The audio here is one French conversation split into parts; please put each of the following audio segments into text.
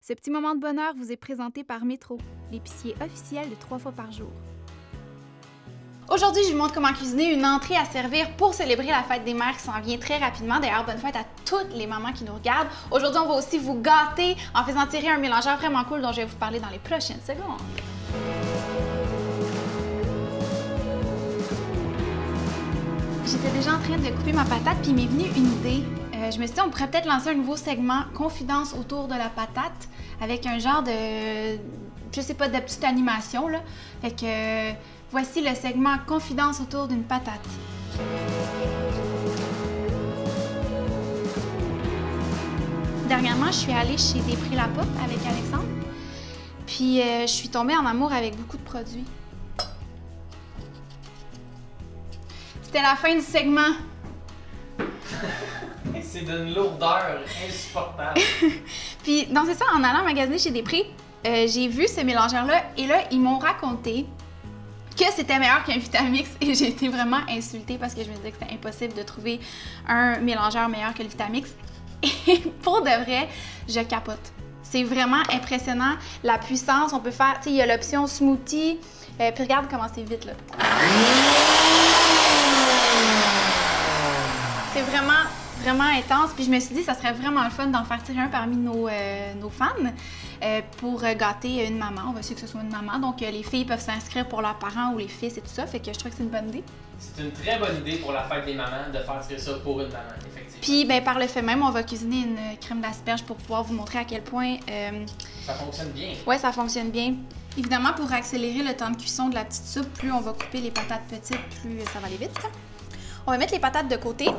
Ce petit moment de bonheur vous est présenté par Métro, l'épicier officiel de 3 fois par jour. Aujourd'hui, je vous montre comment cuisiner une entrée à servir pour célébrer la fête des mères qui s'en vient très rapidement. D'ailleurs, bonne fête à toutes les mamans qui nous regardent. Aujourd'hui, on va aussi vous gâter en faisant tirer un mélangeur vraiment cool dont je vais vous parler dans les prochaines secondes. J'étais déjà en train de couper ma patate, puis il m'est venu une idée. Je me suis dit, on pourrait peut-être lancer un nouveau segment confidence autour de la patate avec un genre de, je sais pas, de petite animation, là. Fait que voici le segment confidence autour d'une patate. Dernièrement, je suis allée chez Després-la-Porte avec Alexandre, puis je suis tombée en amour avec beaucoup de produits. C'était la fin du segment. C'est d'une lourdeur insupportable. Puis, non, c'est ça, en allant magasiner chez Després, j'ai vu ce mélangeur-là et là, ils m'ont raconté que c'était meilleur qu'un Vitamix et j'ai été vraiment insultée parce que je me disais que c'était impossible de trouver un mélangeur meilleur que le Vitamix. Et pour de vrai, je capote. C'est vraiment impressionnant, la puissance. On peut faire, tu sais, il y a l'option smoothie. Puis regarde comment c'est vite, là. C'est vraiment intense. Puis je me suis dit, ça serait vraiment le fun d'en faire tirer un parmi nos fans pour gâter une maman. On va essayer que ce soit une maman. Donc, les filles peuvent s'inscrire pour leurs parents ou les fils et tout ça. Fait que je trouve que c'est une bonne idée. C'est une très bonne idée pour la fête des mamans de faire tirer ça pour une maman, effectivement. Puis, ben, par le fait même, on va cuisiner une crème d'asperges pour pouvoir vous montrer à quel point... Ça fonctionne bien. Ouais, ça fonctionne bien. Évidemment, pour accélérer le temps de cuisson de la petite soupe, plus on va couper les patates petites, plus ça va aller vite. On va mettre les patates de côté.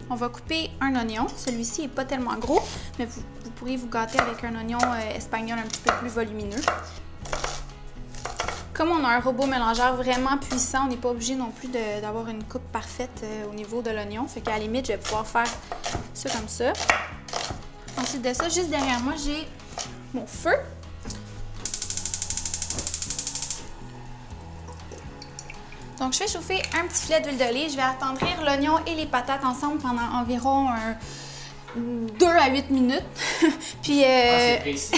On va couper un oignon. Celui-ci n'est pas tellement gros, mais vous pourriez vous gâter avec un oignon espagnol un petit peu plus volumineux. Comme on a un robot mélangeur vraiment puissant, on n'est pas obligé non plus d'avoir une coupe parfaite au niveau de l'oignon. Fait qu'à la limite, je vais pouvoir faire ça comme ça. Ensuite de ça, juste derrière moi, j'ai mon feu. Donc, je fais chauffer un petit filet d'huile d'olive. Je vais attendrir l'oignon et les patates ensemble pendant environ 2 à 8 minutes. Puis, c'est précis.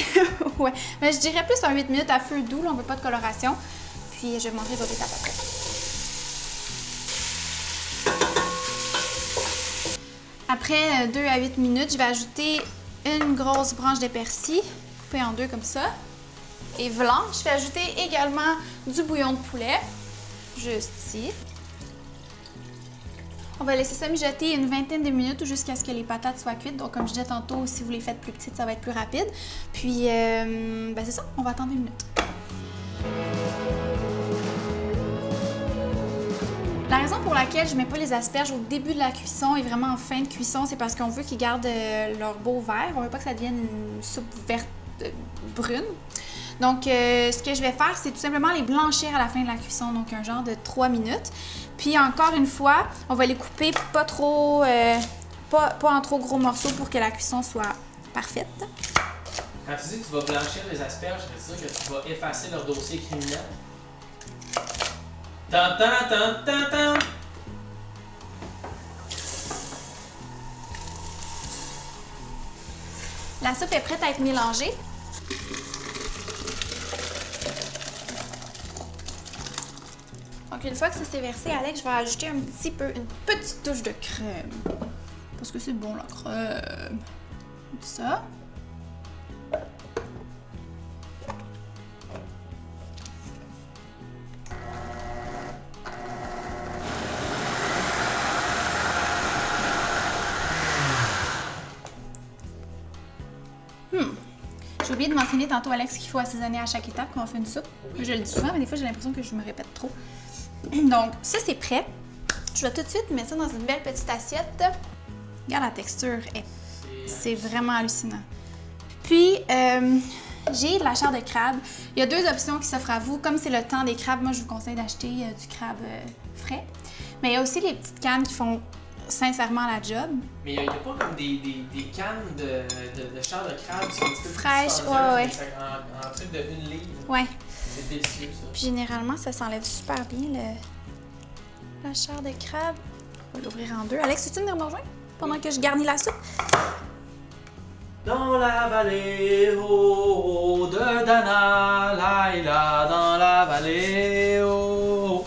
ouais, mais je dirais plus un 8 minutes à feu doux, là, on veut pas de coloration. Puis, je vais montrer votre étape après. Après 2 à 8 minutes, je vais ajouter une grosse branche de persil, coupée en deux comme ça. Et voilà, je vais ajouter également du bouillon de poulet. Juste ici. On va laisser ça mijoter une vingtaine de minutes jusqu'à ce que les patates soient cuites. Donc, comme je disais tantôt, si vous les faites plus petites, ça va être plus rapide. Puis, ben c'est ça, on va attendre une minute. La raison pour laquelle je ne mets pas les asperges au début de la cuisson et vraiment en fin de cuisson, c'est parce qu'on veut qu'ils gardent leur beau vert. On ne veut pas que ça devienne une soupe verte brune. Donc, ce que je vais faire, c'est tout simplement les blanchir à la fin de la cuisson, donc un genre de 3 minutes. Puis, encore une fois, on va les couper pas trop, pas en trop gros morceaux pour que la cuisson soit parfaite. Quand tu dis que tu vas blanchir les asperges, ça veut dire que tu vas effacer leur dossier criminel? Tan, tan, tan, tan, tan. La soupe est prête à être mélangée. Donc, une fois que ça s'est versé, Alex, je vais ajouter un petit peu, une petite touche de crème. Parce que c'est bon, la crème. Comme ça. J'ai oublié de mentionner tantôt, Alex, qu'il faut assaisonner à chaque étape quand on fait une soupe. Oui. Je le dis souvent, mais des fois, j'ai l'impression que je me répète trop. Donc, ça, c'est prêt. Je vais tout de suite mettre ça dans une belle petite assiette. Regarde la texture, c'est vraiment hallucinant. Puis, j'ai de la chair de crabe. Il y a 2 options qui s'offrent à vous. Comme c'est le temps des crabes, moi, je vous conseille d'acheter du crabe frais. Mais il y a aussi les petites cannes qui font sincèrement la job. Mais il n'y a pas comme des cannes de chair de crabe qui sont un petit peu fraîches, plus ouais. en truc de 1 livre. Ouais. C'est délicieux, ça. Puis généralement, ça s'enlève super bien, la chair de crabe. On va l'ouvrir en 2. Alex, veux-tu venir me rejoindre pendant que je garnis la soupe? Dans la vallée, oh, Dana, Laila dans la vallée. Oh.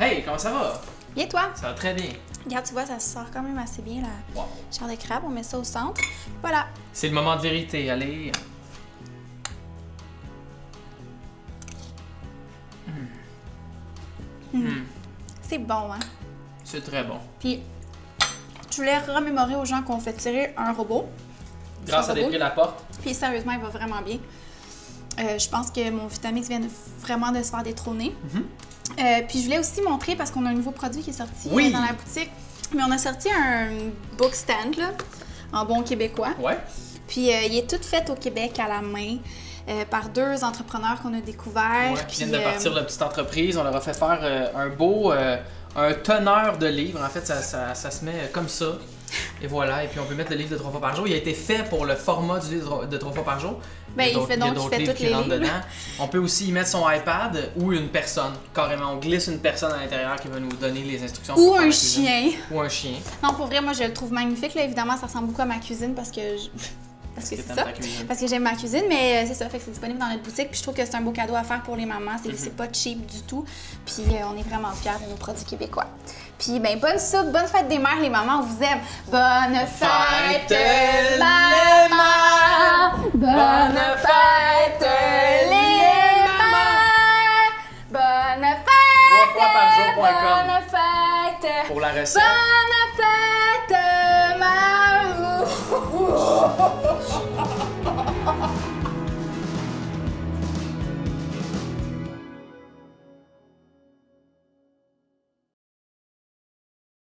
Hey, comment ça va? Bien, toi? Ça va très bien. Regarde, tu vois, ça se sort quand même assez bien, la Wow. chair de crabe. On met ça au centre. Voilà. C'est le moment de vérité, allez. C'est bon, hein? C'est très bon. Puis, je voulais remémorer aux gens qu'on fait tirer un robot. Grâce à des prix la porte. Puis, sérieusement, il va vraiment bien. Je pense que mon Vitamix vient vraiment de se faire détrôner. Puis, je voulais aussi montrer, parce qu'on a un nouveau produit qui est sorti dans la boutique. Mais on a sorti un book stand, là, en bon québécois. Ouais. Puis, il est tout fait au Québec à la main. Par deux entrepreneurs qu'on a découverts. Ouais, qui viennent de partir de la petite entreprise. On leur a fait faire un beau un teneur de livres. En fait, ça se met comme ça. Et voilà. Et puis, on peut mettre le livre de 3 fois par jour. Il a été fait pour le format du livre de 3 fois par jour. Ben, il fait d'autres livres tous qui les rentrent livres. dedans. On peut aussi y mettre son iPad ou une personne. Carrément, on glisse une personne à l'intérieur qui va nous donner les instructions. Ou pour faire un la cuisine. chien. Ou un chien. Non, pour vrai, moi, je le trouve magnifique. Là, évidemment, ça ressemble beaucoup à ma cuisine parce que parce que c'est t'aimes ça. ta cuisine. Parce que j'aime ma cuisine, mais c'est ça. Fait que c'est disponible dans notre boutique. Puis je trouve que c'est un beau cadeau à faire pour les mamans. C'est pas cheap du tout. Puis on est vraiment fiers de nos produits québécois. Puis ben bonne soupe, bonne fête des mères, les mamans, on vous aime. Bonne fête, maman! Bonne fête, les mères! Bonne fête! 3 fois par jour.com Bonne fête! pour la recette. Bonne